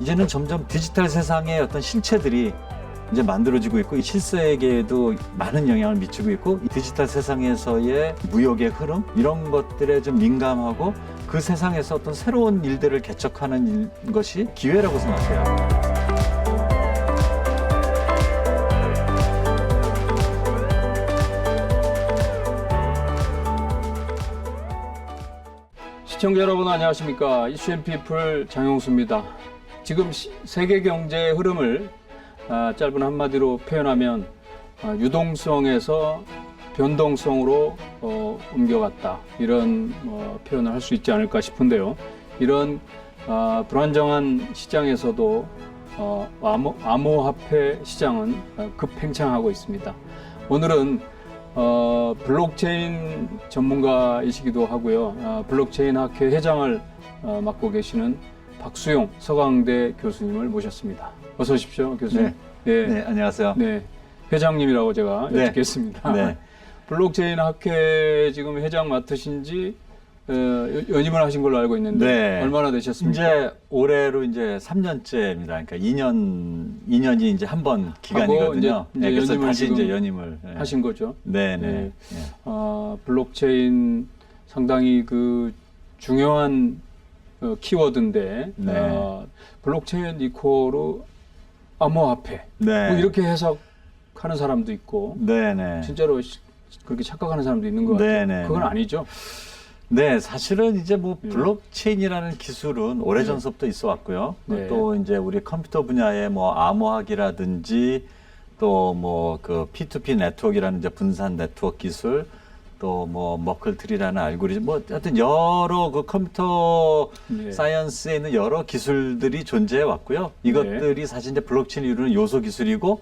이제는 점점 디지털 세상의 어떤 실체들이 이제 만들어지고 있고 이 실세계에도 많은 영향을 미치고 있고 이 디지털 세상에서의 무역의 흐름 이런 것들에 좀 민감하고 그 세상에서 어떤 새로운 일들을 개척하는 것이 기회라고 생각해요. 시청자 여러분 안녕하십니까. 이슈앤피플 장용수입니다. 지금 세계 경제의 흐름을 짧은 한마디로 표현하면 유동성에서 변동성으로 옮겨갔다. 이런 표현을 할 수 있지 않을까 싶은데요. 이런 불안정한 시장에서도 암호화폐 시장은 급팽창하고 있습니다. 오늘은 블록체인 전문가이시기도 하고요. 블록체인 학회 회장을 맡고 계시는 박수용 서강대 교수님을 모셨습니다. 어서 오십시오, 교수님. 네, 안녕하세요. 네, 회장님이라고 제가 여쭙겠습니다. 네. 블록체인 학회 지금 회장 맡으신 지 연임을 하신 걸로 알고 있는데 네. 얼마나 되셨습니까? 이제 올해로 이제 3년째입니다. 그러니까 2년이 이제 한 번 기간이거든요. 이제 그래서 연임을 다시 지금 이제 연임을 하신 거죠. 네. 블록체인 상당히 그 중요한 키워드인데 블록체인 이코르 암호화폐 네. 뭐 이렇게 해석하는 사람도 있고 진짜로 그렇게 착각하는 사람도 있는 것 같아요. 그건 아니죠. 네, 사실은 이제 뭐 블록체인이라는 기술은 오래전부터 있어 왔고요. 또 이제 우리 컴퓨터 분야의 뭐 암호학이라든지 또 뭐 그 P2P 네트워크라는 이제 분산 네트워크 기술 또 뭐 머클트리라는 알고리즘 뭐 하여튼 여러 그 컴퓨터 사이언스에 있는 여러 기술들이 존재해 왔고요. 이것들이 사실 이제 블록체인을 이루는 요소 기술이고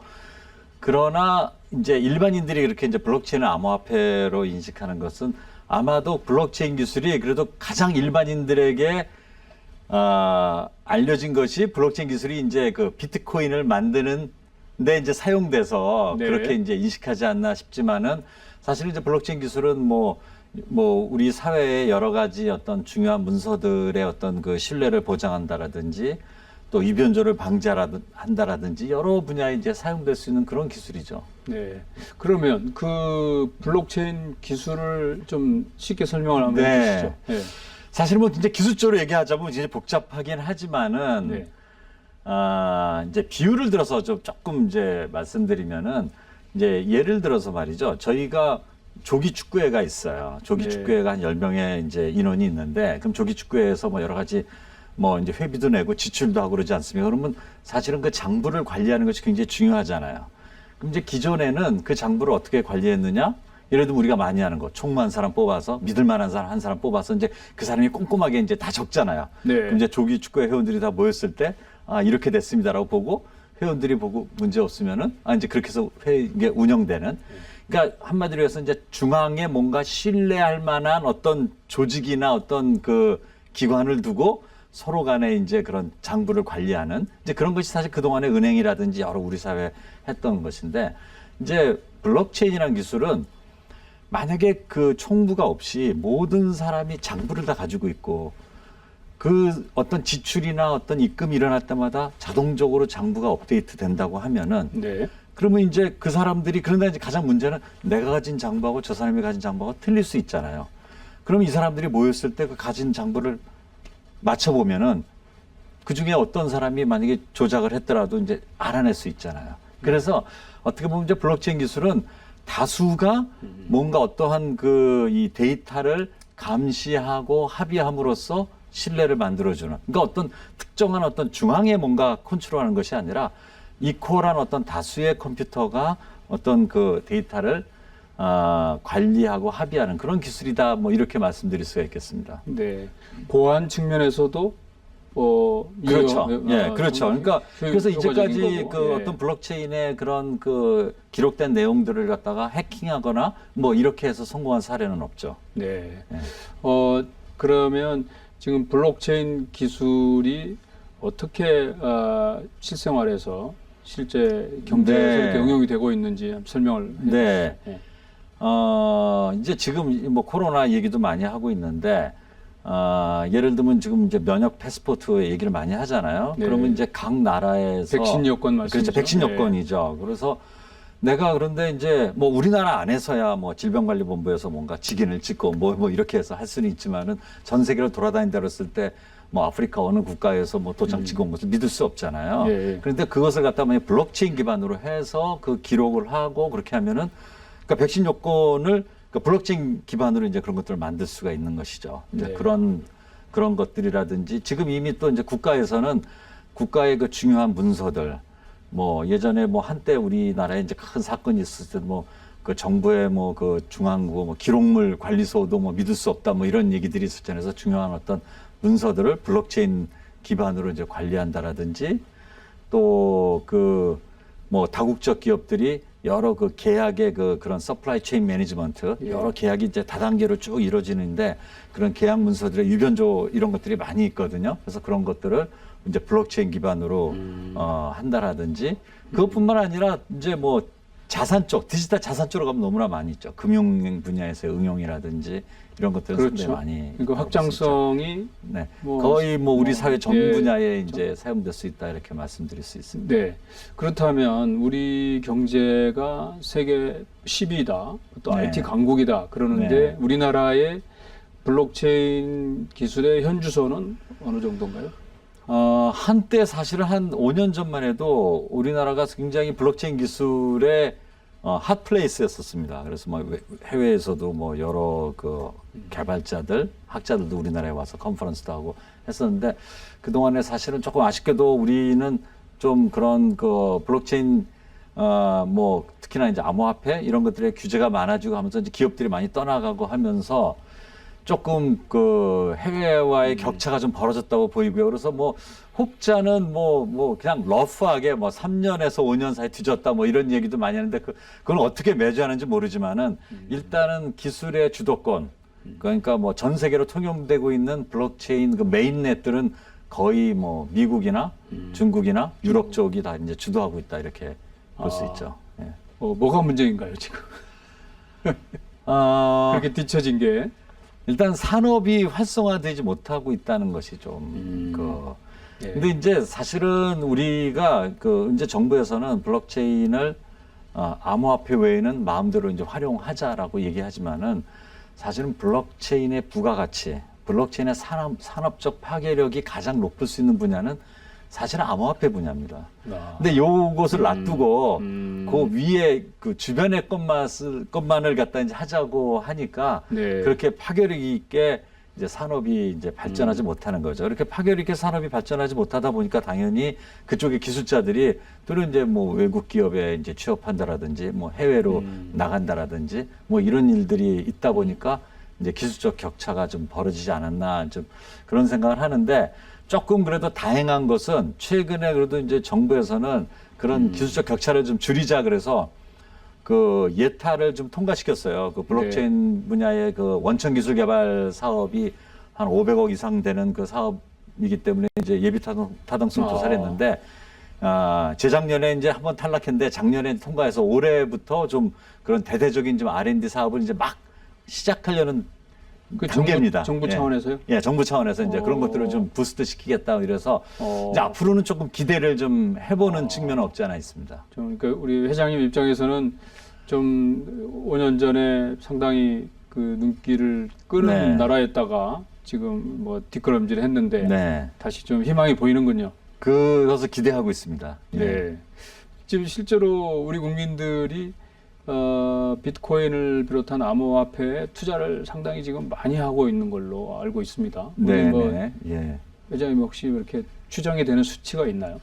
그러나 이제 일반인들이 그렇게 이제 블록체인을 암호화폐로 인식하는 것은 아마도 블록체인 기술이 그래도 가장 일반인들에게 알려진 것이 블록체인 기술이 이제 그 비트코인을 만드는 데 이제 사용돼서 그렇게 이제 인식하지 않나 싶지만은 사실 이제 블록체인 기술은 뭐 우리 사회의 여러 가지 어떤 중요한 문서들의 어떤 그 신뢰를 보장한다라든지 또 위변조를 방지한다라든지 여러 분야에 이제 사용될 수 있는 그런 기술이죠. 네. 그러면 그 블록체인 기술을 좀 쉽게 설명을 한번 해주시죠. 네. 사실 뭐 이제 기술적으로 얘기하자면 이제 복잡하긴 하지만은 이제 비유를 들어서 좀 조금 이제 말씀드리면은 이제 예를 들어서 말이죠. 저희가 조기 축구회가 있어요. 조기 축구회가 한 10명의 이제 인원이 있는데 그럼 조기 축구회에서 뭐 여러 가지 뭐 이제 회비도 내고 지출도 하고 그러지 않습니까? 그러면 사실은 그 장부를 관리하는 것이 굉장히 중요하잖아요. 그럼 이제 기존에는 그 장부를 어떻게 관리했느냐? 예를 들면 우리가 많이 하는 거, 총무한 사람 뽑아서 믿을 만한 사람 한 사람 뽑아서 이제 그 사람이 꼼꼼하게 이제 다 적잖아요. 그럼 이제 조기 축구회 회원들이 다 모였을 때 이렇게 됐습니다라고 보고 회원들이 보고 문제 없으면은 이제 그렇게 해서 이게 운영되는. 그러니까 한마디로 해서 이제 중앙에 뭔가 신뢰할 만한 어떤 조직이나 어떤 그 기관을 두고 서로 간에 이제 그런 장부를 관리하는 이제 그런 것이 사실 그동안에 은행이라든지 여러 우리 사회에 했던 것인데 이제 블록체인이라는 기술은 만약에 그 총부가 없이 모든 사람이 장부를 다 가지고 있고 그 어떤 지출이나 어떤 입금이 일어날 때마다 자동적으로 장부가 업데이트 된다고 하면은 그러면 이제 그 사람들이 그런데 이제 가장 문제는 내가 가진 장부하고 저 사람이 가진 장부하고 틀릴 수 있잖아요. 그러면 이 사람들이 모였을 때 그 가진 장부를 맞춰보면은 그 중에 어떤 사람이 만약에 조작을 했더라도 이제 알아낼 수 있잖아요. 그래서 어떻게 보면 이제 블록체인 기술은 다수가 뭔가 어떠한 그 이 데이터를 감시하고 합의함으로써 신뢰를 만들어주는 그러니까 어떤 특정한 어떤 중앙에 뭔가 컨트롤하는 것이 아니라 이퀄한 어떤 다수의 컴퓨터가 어떤 그 데이터를 관리하고 합의하는 그런 기술이다. 뭐 이렇게 말씀드릴 수가 있겠습니다. 네. 보안 측면에서도 그렇죠. 그렇죠. 그러니까 그래서 이제까지 그 어떤 블록체인의 그런 그 기록된 내용들을 갖다가 해킹하거나 뭐 이렇게 해서 성공한 사례는 없죠. 그러면 지금 블록체인 기술이 어떻게 실생활에서 실제 경제에서 이렇게 응용이 되고 있는지 한번 설명을 해주시죠. 이제 지금 뭐 코로나 얘기도 많이 하고 있는데 예를 들면 지금 이제 면역 패스포트 얘기를 많이 하잖아요. 네. 그러면 이제 각 나라에서 백신 여권 말씀이죠. 그렇죠. 백신 네. 여권이죠. 그래서 내가 그런데 이제 뭐 우리나라 안에서야 뭐 질병관리본부에서 뭔가 직인을 찍고 뭐 이렇게 해서 할 수는 있지만은 전 세계를 돌아다닌다 그랬을 때 뭐 아프리카 어느 국가에서 뭐 도장 찍어 온 것을 믿을 수 없잖아요. 예. 그런데 그것을 갖다 만약 블록체인 기반으로 해서 그 기록을 하고 그렇게 하면은 그러니까 백신 여권을 그러니까 블록체인 기반으로 이제 그런 것들을 만들 수가 있는 것이죠. 이제 네. 그런 것들이라든지 지금 이미 또 이제 국가에서는 국가의 그 중요한 문서들 뭐 예전에 뭐 한때 우리나라에 이제 큰 사건이 있었을 때 뭐 그 정부의 뭐 그 중앙부 뭐 기록물 관리소도 뭐 믿을 수 없다 뭐 이런 얘기들이 있었잖아요. 그래서 중요한 어떤 문서들을 블록체인 기반으로 이제 관리한다라든지 또 그 뭐 다국적 기업들이 여러 그 계약의 그런 서플라이 체인 매니지먼트 여러 계약이 이제 다단계로 쭉 이루어지는데 그런 계약 문서들의 유변조 이런 것들이 많이 있거든요. 그래서 그런 것들을 이제 블록체인 기반으로 한다라든지 그것뿐만 아니라 이제 뭐 자산 쪽 디지털 자산 쪽으로 가면 너무나 많이 있죠. 금융 분야에서의 응용이라든지 이런 것들은 그렇죠. 상당히 많이 그러니까 확장성이 네. 뭐 거의 뭐 우리 사회 전 예, 분야에 이제 사용될 수 있다 이렇게 말씀드릴 수 있습니다. 네. 그렇다면 우리 경제가 세계 10위다. 또 네. IT 강국이다. 그러는데 네. 우리나라의 블록체인 기술의 현주소는 어느 정도인가요? 한때 사실은 한 5년 전만 해도 우리나라가 굉장히 블록체인 기술의 핫플레이스였었습니다. 그래서 뭐 해외에서도 뭐 여러 그 개발자들, 학자들도 우리나라에 와서 컨퍼런스도 하고 했었는데 그동안에 사실은 조금 아쉽게도 우리는 좀 그런 그 블록체인 뭐 특히나 이제 암호화폐 이런 것들의 규제가 많아지고 하면서 이제 기업들이 많이 떠나가고 하면서 조금 그 해외와의 격차가 좀 벌어졌다고 보이고요. 그래서 뭐 혹자는 뭐 그냥 러프하게 뭐 3년에서 5년 사이 뒤졌다 뭐 이런 얘기도 많이 하는데 그건 어떻게 매주하는지 모르지만은 일단은 기술의 주도권 그러니까 뭐 전 세계로 통용되고 있는 블록체인 그 메인넷들은 거의 뭐 미국이나 중국이나 유럽 쪽이 다 이제 주도하고 있다 이렇게 볼 수 있죠. 예. 뭐가 문제인가요, 지금? 그렇게 뒤처진 게. 일단 산업이 활성화되지 못하고 있다는 것이 좀 예. 근데 이제 사실은 우리가 그 이제 정부에서는 블록체인을 암호화폐 외에는 마음대로 이제 활용하자라고 얘기하지만은 사실은 블록체인의 부가가치, 블록체인의 산업적 파괴력이 가장 높을 수 있는 분야는 사실은 암호화폐 분야입니다. 근데 요것을 놔두고 그 위에 그 주변의 것만을 갖다 이제 하자고 하니까 네. 그렇게 파괴력 있게 이제 산업이 이제 발전하지 못하는 거죠. 이렇게 파괴력 있게 산업이 발전하지 못하다 보니까 당연히 그쪽의 기술자들이 또는 이제 뭐 외국 기업에 이제 취업한다라든지 뭐 해외로 나간다라든지 뭐 이런 일들이 있다 보니까 이제 기술적 격차가 좀 벌어지지 않았나 좀 그런 생각을 하는데 조금 그래도 다행한 것은 최근에 그래도 이제 정부에서는 그런 기술적 격차를 좀 줄이자 그래서 그 예타를 좀 통과시켰어요. 그 블록체인 분야의 그 원천 기술 개발 사업이 한 500억 이상 되는 그 사업이기 때문에 이제 예비 타당성 조사를 했는데 재작년에 이제 한번 탈락했는데 작년에 통과해서 올해부터 좀 그런 대대적인 좀 R&D 사업을 이제 막 시작하려는 그 단계입니다. 정부 차원에서요? 예, 정부 차원에서 이제 그런 것들을 좀 부스트 시키겠다 이래서 이제 앞으로는 조금 기대를 좀 해보는 측면은 없지 않아 있습니다. 그러니까 우리 회장님 입장에서는 좀 5년 전에 상당히 그 눈길을 끄는 네. 나라였다가 지금 뭐 뒷걸음질 했는데 네. 다시 좀 희망이 보이는군요. 그래서 기대하고 있습니다. 예. 네. 지금 실제로 우리 국민들이 비트코인을 비롯한 암호화폐에 투자를 상당히 지금 많이 하고 있는 걸로 알고 있습니다. 네, 뭐 네. 예. 회장님 혹시 이렇게 추정이 되는 수치가 있나요?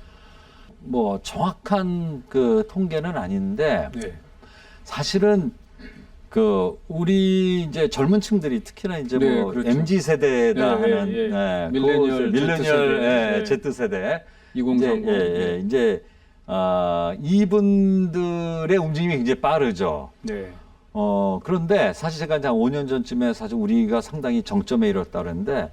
뭐 정확한 그 통계는 아닌데 네. 사실은 그 우리 이제 젊은 층들이 특히나 이제 네, 뭐 그렇죠. MZ 세대다 예, 하는 예. 예, 밀레니얼, 밀레니얼 Z세대. Z 세대 2030. 이제 이분들의 움직임이 굉장히 빠르죠. 네. 그런데 사실 제가 이제 한 5년 전쯤에 사실 우리가 상당히 정점에 이뤘다 그랬는데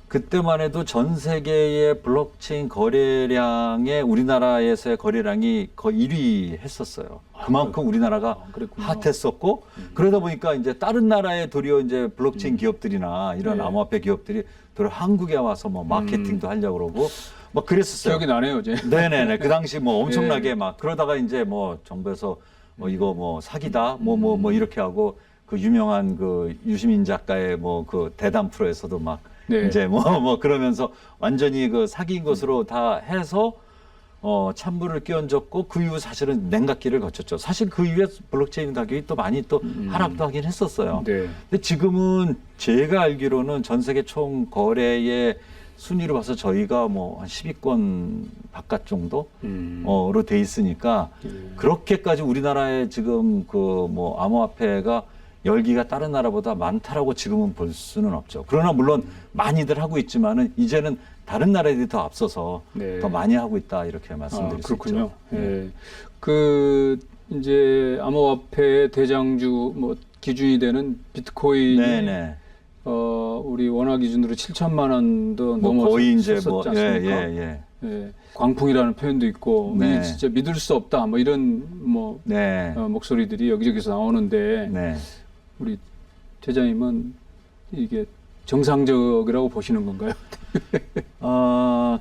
그때만 해도 전 세계의 블록체인 거래량에 우리나라에서의 거래량이 거의 1위 했었어요. 그만큼 우리나라가 그랬군요. 핫했었고 그러다 보니까 이제 다른 나라에 도리어 이제 블록체인 기업들이나 이런 네. 암호화폐 기업들이 도리어 한국에 와서 뭐 마케팅도 하려고 그러고 막 그랬었어요. 기억이 나네요, 이제. 네네네. 그 당시 뭐 엄청나게 네. 막 그러다가 이제 뭐 정부에서 뭐 이거 뭐 사기다 뭐 이렇게 하고 그 유명한 그 유시민 작가의 뭐 그 대담 프로에서도 막 네. 이제 뭐 그러면서 완전히 그 사기인 것으로 다 해서 찬물을 끼얹었고 그 이후 사실은 냉각기를 거쳤죠. 사실 그 이후에 블록체인 가격이 또 많이 또 하락도 하긴 했었어요. 네. 근데 지금은 제가 알기로는 전 세계 총 거래의 순위로 봐서 저희가 뭐 한 10위권 바깥 정도 로 돼 있으니까 그렇게까지 우리나라에 지금 그 뭐 암호화폐가 열기가 다른 나라보다 많다라고 지금은 볼 수는 없죠. 그러나 물론 많이들 하고 있지만은 이제는 다른 나라들이 더 앞서서 네. 더 많이 하고 있다 이렇게 말씀드릴 수 그렇군요. 있죠. 예. 그 이제 암호화폐의 대장주 뭐 기준이 되는 비트코인이 네네. 우리 원화 기준으로 7천만 원도 뭐 거의 이제 뭐 넘었었지 않습니까? 예. 광풍이라는 표현도 있고 네. 이게 진짜 믿을 수 없다 뭐 이런 뭐 네. 목소리들이 여기저기서 나오는데 네. 우리 대장님은 이게 정상적이라고 보시는 건가요?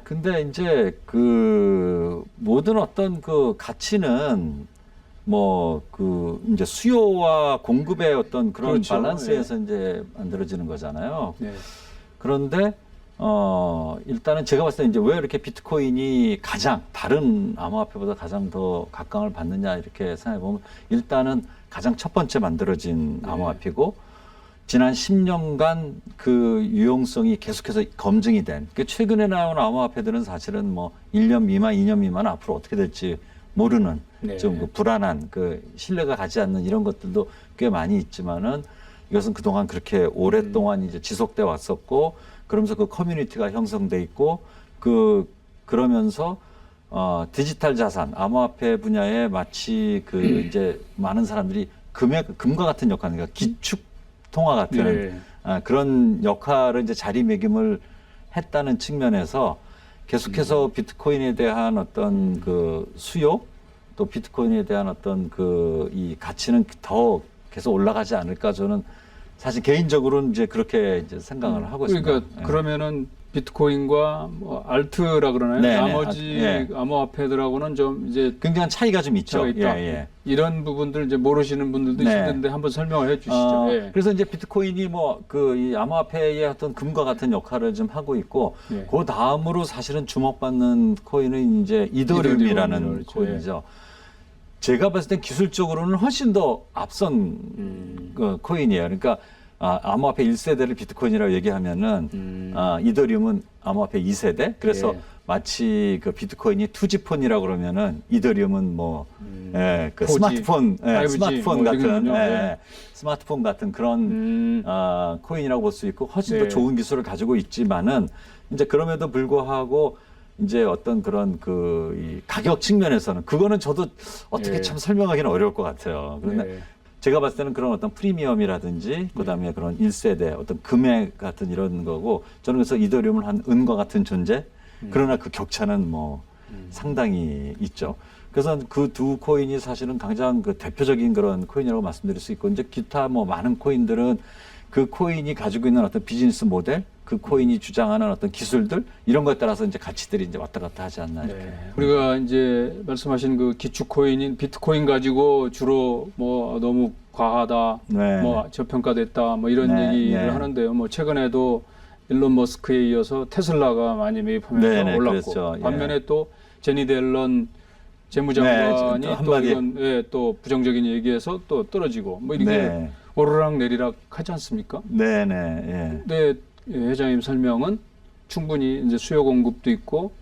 근데 이제 그 모든 어떤 그 가치는 뭐 그 이제 수요와 공급의 어떤 그런 그렇죠. 밸런스에서 이제 만들어지는 거잖아요. 네. 그런데 일단은 제가 봤을 때 이제 왜 이렇게 비트코인이 가장 다른 암호화폐보다 가장 더 각광을 받느냐 이렇게 생각해 보면 일단은 가장 첫 번째 만들어진 네. 암호화폐고 지난 10년간 그 유용성이 계속해서 검증이 된. 그 최근에 나온 암호화폐들은 사실은 뭐 1년 미만, 2년 미만 앞으로 어떻게 될지 모르는 네. 좀 그 불안한 그 신뢰가 가지 않는 이런 것들도 꽤 많이 있지만은 이것은 그동안 그렇게 오랫동안 이제 지속돼 왔었고 그러면서 그 커뮤니티가 형성돼 있고 그러면서 디지털 자산, 암호화폐 분야에 마치 그 이제 많은 사람들이 금과 같은 역할, 그러니까 기축 통화 같은 그런 역할을 이제 자리매김을 했다는 측면에서 계속해서 비트코인에 대한 어떤 그 수요 또 비트코인에 대한 어떤 그 이 가치는 더 계속 올라가지 않을까 저는 사실 개인적으로는 이제 그렇게 이제 생각을 하고 있습니다. 그러니까 그러면은 비트코인과 뭐 알트라 그러나요? 네네. 나머지 암호화폐들하고는 좀 이제 굉장한 차이가 좀 있죠. 차이가 있다. 이런 부분들 이제 모르시는 분들도 네. 있는데 한번 설명을 해주시죠. 예. 그래서 이제 비트코인이 뭐 그 이 암호화폐의 어떤 금과 같은 역할을 좀 하고 있고 예. 그 다음으로 사실은 주목받는 코인은 이제 이더리움이라는 이더리움, 코인이죠. 제가 봤을 땐 기술적으로는 훨씬 더 앞선 그 코인이에요. 그러니까 암호화폐 1세대를 비트코인이라고 얘기하면은 이더리움은 암호화폐 2세대. 그래서 예. 마치 그 비트코인이 투지폰이라고 그러면은 이더리움은 뭐 그 4G, 스마트폰 5G 스마트폰 뭐 같은 이러겠군요. 예. 스마트폰 같은 그런 코인이라고 볼 수 있고 훨씬 더 네. 좋은 기술을 가지고 있지만은 이제 그럼에도 불구하고 이제 어떤 그런 이 가격 측면에서는 그거는 저도 어떻게 네. 참 설명하기는 어려울 것 같아요. 그런데 네. 제가 봤을 때는 그런 어떤 프리미엄이라든지 그다음에 그런 1세대 어떤 금액 같은 이런 거고 저는 그래서 이더리움을 한 은과 같은 존재 그러나 그 격차는 뭐 상당히 있죠. 그래서 그 두 코인이 사실은 가장 그 대표적인 그런 코인이라고 말씀드릴 수 있고 이제 기타 뭐 많은 코인들은 그 코인이 가지고 있는 어떤 비즈니스 모델, 그 코인이 주장하는 어떤 기술들 이런 것에 따라서 이제 가치들이 이제 왔다 갔다 하지 않나 이렇게. 우리가 이제 말씀하신 그 기축 코인인 비트코인 가지고 주로 뭐 너무 과하다, 네. 뭐 저평가됐다, 뭐 이런 네, 얘기를 네. 하는데요. 뭐 최근에도 일론 머스크에 이어서 테슬라가 많이 매입하면서 네, 네, 올랐고 그렇죠. 예. 반면에 또 제니 델런 재무장관이 네, 또 한마디. 이건 또 부정적인 얘기에서 또 떨어지고 뭐 이게 네. 오르락 내리락 하지 않습니까? 네네. 예. 근데 회장님 설명은 충분히 이제 수요 공급도 있고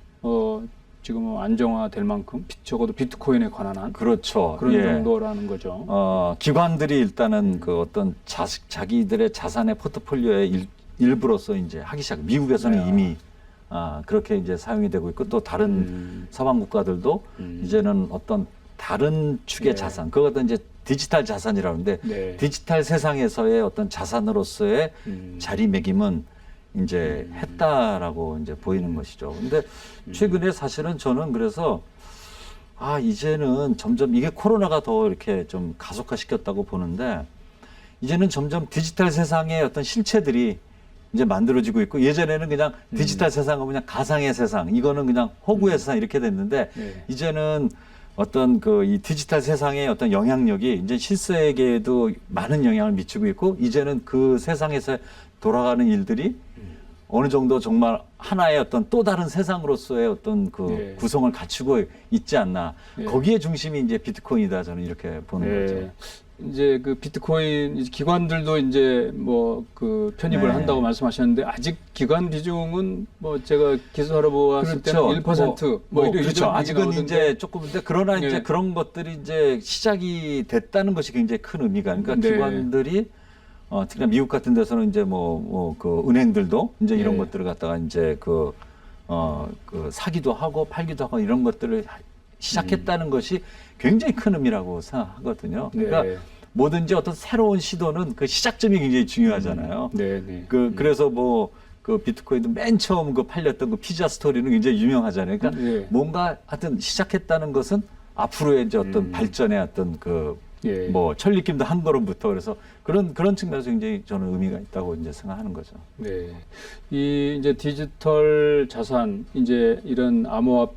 지금은 안정화될 만큼 적어도 비트코인에 관한 한 그렇죠. 그런 예. 정도라는 거죠. 기관들이 일단은 그 어떤 자기들의 자산의 포트폴리오의 일부로서 이제 하기 시작. 미국에서는 네. 이미 그렇게 이제 사용이 되고 있고 또 다른 서방 국가들도 이제는 어떤 다른 축의 네. 자산, 그것도 이제 디지털 자산이라고 하는데 네. 디지털 세상에서의 어떤 자산으로서의 자리매김은 이제 했다라고 이제 보이는 것이죠. 근데 최근에 사실은 저는 그래서 이제는 점점 이게 코로나가 더 이렇게 좀 가속화시켰다고 보는데 이제는 점점 디지털 세상의 어떤 실체들이 이제 만들어지고 있고 예전에는 그냥 디지털 세상은 그냥 가상의 세상, 이거는 그냥 허구의 세상 이렇게 됐는데 이제는 어떤 그 이 디지털 세상의 어떤 영향력이 이제 실세계에도 많은 영향을 미치고 있고 이제는 그 세상에서 돌아가는 일들이 어느 정도 정말 하나의 어떤 또 다른 세상으로서의 어떤 그 구성을 갖추고 있지 않나. 거기에 중심이 이제 비트코인이다. 저는 이렇게 보는 거죠. 이제 그 비트코인 기관들도 이제 뭐 그 편입을 한다고 말씀하셨는데 아직 기관 비중은 뭐 제가 기술하러 보았을 때는 1% 그렇죠. 아직은 이제 조금인데 그러나 이제 그런 것들이 이제 시작이 됐다는 것이 굉장히 큰 의미가. 그러니까 기관들이 특히나 미국 같은 데서는 이제 그 은행들도 이제 이런 것들을 갖다가 이제 그 사기도 하고 팔기도 하고 이런 것들을 시작했다는 것이 굉장히 큰 의미라고 생각하거든요. 그러니까 뭐든지 어떤 새로운 시도는 그 시작점이 굉장히 중요하잖아요. 그래서 그 비트코인도 맨 처음 그 팔렸던 그 피자 스토리는 굉장히 유명하잖아요. 그러니까 뭔가 하여튼 시작했다는 것은 앞으로의 이제 어떤 발전의 어떤 뭐 천리김도 한 걸음부터 그래서 그런 측면에서 굉장히 저는 의미가 있다고 이제 생각하는 거죠. 이 이제 디지털 자산 이제 이런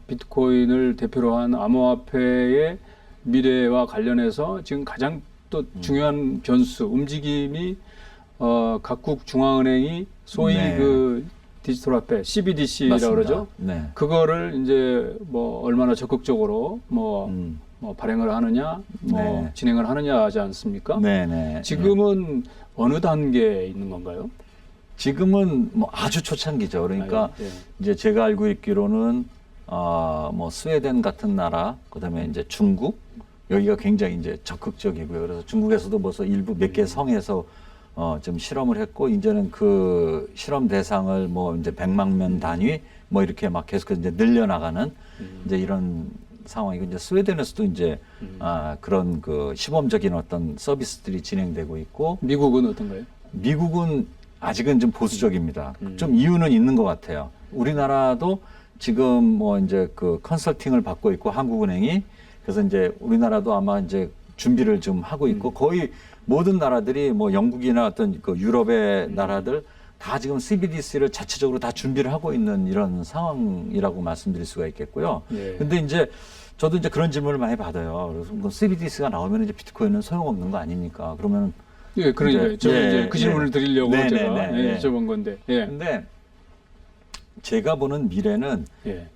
비트코인을 대표로 한 암호화폐의 미래와 관련해서 지금 가장 또 중요한 변수 움직임이 각국 중앙은행이 소위 그 디지털 화폐 CBDC라고 그러죠. 그거를 이제 뭐 얼마나 적극적으로 뭐 발행을 하느냐, 진행을 하느냐 하지 않습니까? 지금은 어느 단계에 있는 건가요? 지금은 뭐 아주 초창기죠. 그러니까 이제 제가 알고 있기로는 뭐 스웨덴 같은 나라, 그다음에 이제 중국 여기가 굉장히 이제 적극적이고요. 그래서 중국에서도 벌써 일부 몇 개 성에서 좀 실험을 했고 이제는 그 실험 대상을 뭐 이제 100만 명 단위 뭐 이렇게 막 계속해서 이제 늘려나가는 이제 이런 상황이고 이제 스웨덴에서도 이제 그런 그 시범적인 어떤 서비스들이 진행되고 있고 미국은 어떤가요? 미국은 아직은 좀 보수적입니다. 좀 이유는 있는 것 같아요. 우리나라도 지금 뭐 이제 그 컨설팅을 받고 있고 한국은행이 그래서 이제 우리나라도 아마 이제 준비를 좀 하고 있고 거의 모든 나라들이 뭐 영국이나 어떤 그 유럽의 나라들 다 지금 CBDC를 자체적으로 다 준비를 하고 있는 이런 상황이라고 말씀드릴 수가 있겠고요. 근데 이제 저도 이제 그런 질문을 많이 받아요. 그래서 뭐 CBDC가 나오면 이제 비트코인은 소용없는 거 아닙니까? 그러면 그러니까 저 이제 그 질문을 드리려고 제가 여쭤본 건데. 근데 제가 보는 미래는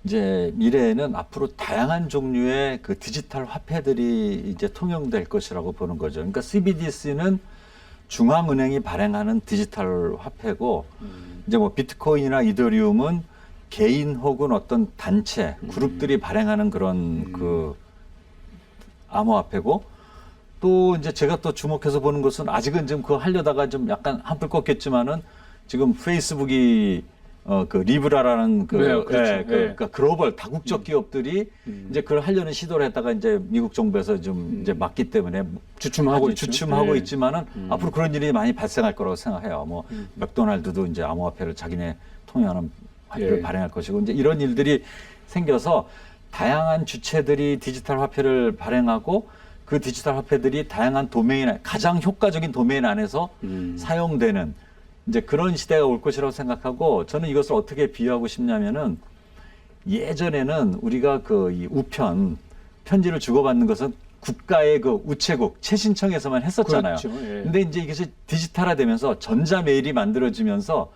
이제 미래에는 앞으로 다양한 종류의 그 디지털 화폐들이 이제 통용될 것이라고 보는 거죠. 그러니까 CBDC는 중앙은행이 발행하는 디지털 화폐고 이제 뭐 비트코인이나 이더리움은 개인 혹은 어떤 단체, 그룹들이 발행하는 그런 그 암호화폐고 또 이제 제가 또 주목해서 보는 것은 아직은 지금 그거 하려다가 좀 약간 한풀 꺾였지만은 지금 페이스북이 그 리브라라는 그러니까 글로벌 다국적 기업들이 이제 그걸 하려는 시도를 했다가 이제 미국 정부에서 좀 이제 막기 때문에 주춤하고 있지만은 앞으로 그런 일이 많이 발생할 거라고 생각해요. 뭐 맥도날드도 이제 암호화폐를 자기네 통용하는 화폐를 발행할 것이고 이제 이런 일들이 생겨서 다양한 주체들이 디지털 화폐를 발행하고 그 디지털 화폐들이 다양한 도메인 가장 효과적인 도메인 안에서 사용되는 이제 그런 시대가 올 것이라고 생각하고 저는 이것을 어떻게 비유하고 싶냐면은 예전에는 우리가 그 이 편지를 주고받는 것은 국가의 그 우체국 최신청에서만 했었잖아요. 근데 이제 이것이 디지털화되면서 전자 메일이 만들어지면서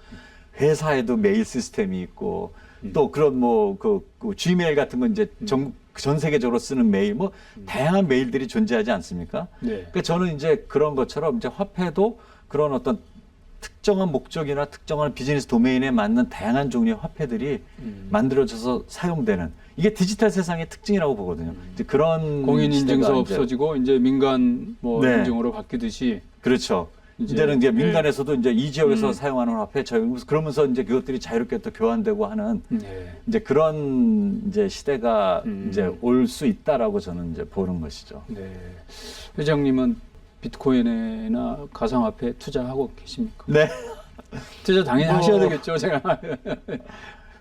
회사에도 메일 시스템이 있고 또 그런 뭐 그 Gmail 같은 건 이제 전 세계적으로 쓰는 메일 뭐 다양한 메일들이 존재하지 않습니까? 그러니까 저는 이제 그런 것처럼 이제 화폐도 그런 어떤 특정한 목적이나 특정한 비즈니스 도메인에 맞는 다양한 종류의 화폐들이 만들어져서 사용되는 이게 디지털 세상의 특징이라고 보거든요. 이제 그런 공인 인증서 없어지고 이제 민간 뭐 인증으로 바뀌듯이 그렇죠. 이제는 이제 민간에서도 이제 이 지역에서 사용하는 화폐 그러면서 이제 그것들이 자유롭게 또 교환되고 하는 이제 그런 이제 시대가 이제 올 수 있다라고 저는 이제 보는 것이죠. 회장님은 비트코인이나 가상화폐 투자하고 계십니까? 네. 투자 당연히 뭐, 하셔야 되겠죠. 제가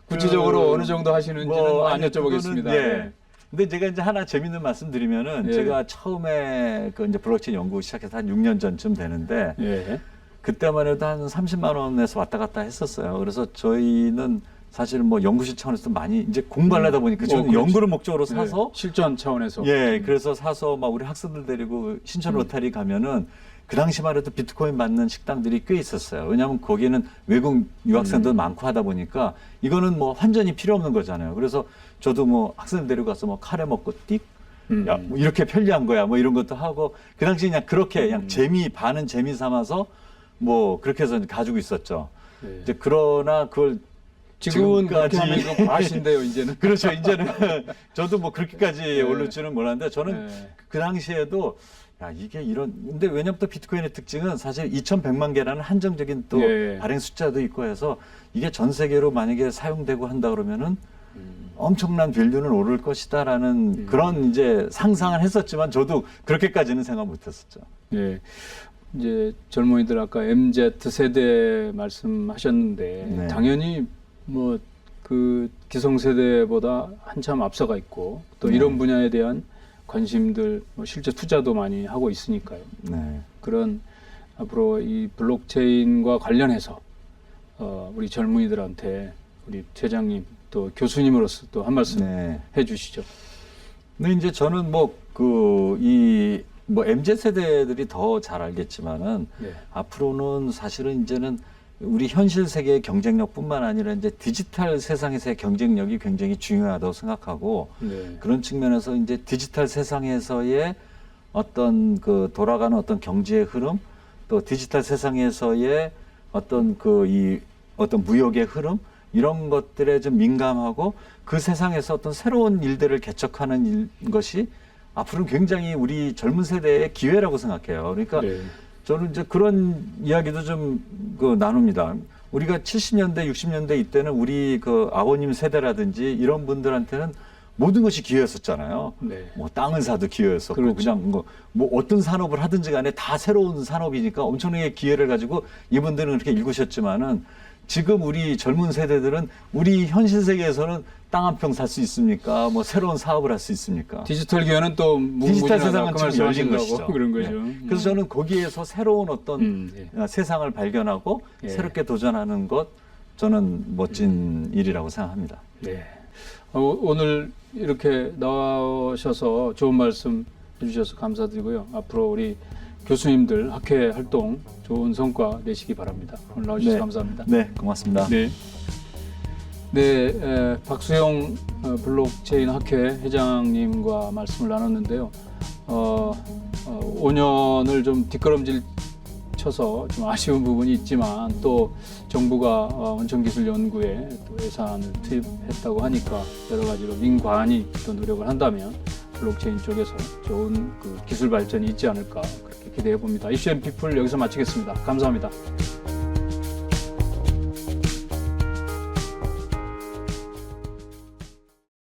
구체적으로 어느 정도 하시는지는 안 아니, 여쭤보겠습니다. 그거는, 예. 근데 제가 이제 하나 재밌는 말씀 드리면은 예. 제가 처음에 그 이제 블록체인 연구 시작해서 한 6년 전쯤 되는데 예. 그때만 해도 한 30만 원에서 왔다 갔다 했었어요. 그래서 저희는 사실 뭐 연구실 차원에서 많이 이제 공부하려다 보니까 저는 그렇지. 연구를 목적으로 사서 예. 실전 차원에서. 예, 그래서 사서 막 우리 학생들 데리고 신촌 로타리 가면은 그 당시만 해도 비트코인 받는 식당들이 꽤 있었어요. 왜냐하면 거기는 외국 유학생도 많고 하다 보니까 이거는 뭐 환전이 필요 없는 거잖아요. 그래서 저도 뭐 학생들 데리고 가서 뭐 카레 먹고 띡, 야, 뭐 이렇게 편리한 거야. 뭐 이런 것도 하고 그 당시 그냥 그렇게 그냥 재미 반은 재미 삼아서 뭐 그렇게 해서 가지고 있었죠. 예. 이제 그러나 그걸 지금은 그렇게 지금까지 하면 이거 과신데요, 이제는. 그렇죠. 이제는 저도 뭐 그렇게까지 오를 줄은 몰랐는데 저는 네. 그 당시에도 야, 이게 이런 근데 왜냐면 또 비트코인의 특징은 사실 2,100만 개라는 한정적인 또 예. 발행 숫자도 있고 해서 이게 전 세계로 만약에 사용되고 한다 그러면은 엄청난 밸류는 오를 것이다라는 그런 이제 상상을 했었지만 저도 그렇게까지는 생각 못 했었죠. 예. 이제 젊은이들 아까 MZ 세대 말씀하셨는데 네. 당연히 뭐 그 기성세대보다 한참 앞서가 있고 또 네. 이런 분야에 대한 관심들 뭐 실제 투자도 많이 하고 있으니까요. 네. 그런 앞으로 이 블록체인과 관련해서 우리 젊은이들한테 우리 회장님 또 교수님으로서 또 한 말씀 네. 해주시죠. 근데 이제 저는 뭐 그 이 뭐 MZ 세대들이 더 잘 알겠지만은 네. 앞으로는 사실은 이제는 우리 현실 세계의 경쟁력뿐만 아니라 이제 디지털 세상에서의 경쟁력이 굉장히 중요하다고 생각하고 네. 그런 측면에서 이제 디지털 세상에서의 어떤 그 돌아가는 어떤 경제의 흐름 또 디지털 세상에서의 어떤 그 이 어떤 무역의 흐름 이런 것들에 좀 민감하고 그 세상에서 어떤 새로운 일들을 개척하는 것이 앞으로는 굉장히 우리 젊은 세대의 기회라고 생각해요. 그러니까 네. 저는 이제 그런 이야기도 좀 그 나눕니다. 우리가 70년대, 60년대 이때는 우리 그 아버님 세대라든지 이런 분들한테는 모든 것이 기회였었잖아요. 네. 뭐 땅을 사도 기회였었고 그렇죠. 그냥 뭐 어떤 산업을 하든지 간에 다 새로운 산업이니까 엄청나게 기회를 가지고 이분들은 그렇게 읽으셨지만은 지금 우리 젊은 세대들은 우리 현실 세계에서는 땅 한 평 살 수 있습니까? 뭐 새로운 사업을 할 수 있습니까? 디지털 기회는 또 디지털 무궁무진하다 세상은 그 지금 열린 말씀하신다고 것이죠. 그런 거죠. 네. 그래서 저는 거기에서 새로운 어떤 예. 세상을 발견하고 예. 새롭게 도전하는 것 저는 멋진 일이라고 생각합니다. 네. 오늘 이렇게 나오셔서 좋은 말씀 해주셔서 감사드리고요. 앞으로 우리 교수님들 학회 활동 좋은 성과 내시기 바랍니다. 오늘 나와주셔서 네. 감사합니다. 네, 고맙습니다. 네. 네, 박수영 블록체인 학회 회장님과 말씀을 나눴는데요. 5년을 좀 뒷걸음질 쳐서 좀 아쉬운 부분이 있지만 또 정부가 원천기술연구에 또 예산을 투입했다고 하니까 여러 가지로 민관이 또 노력을 한다면 블록체인 쪽에서 좋은 그 기술 발전이 있지 않을까 그렇게 기대해 봅니다. 이슈 앤 피플 여기서 마치겠습니다. 감사합니다.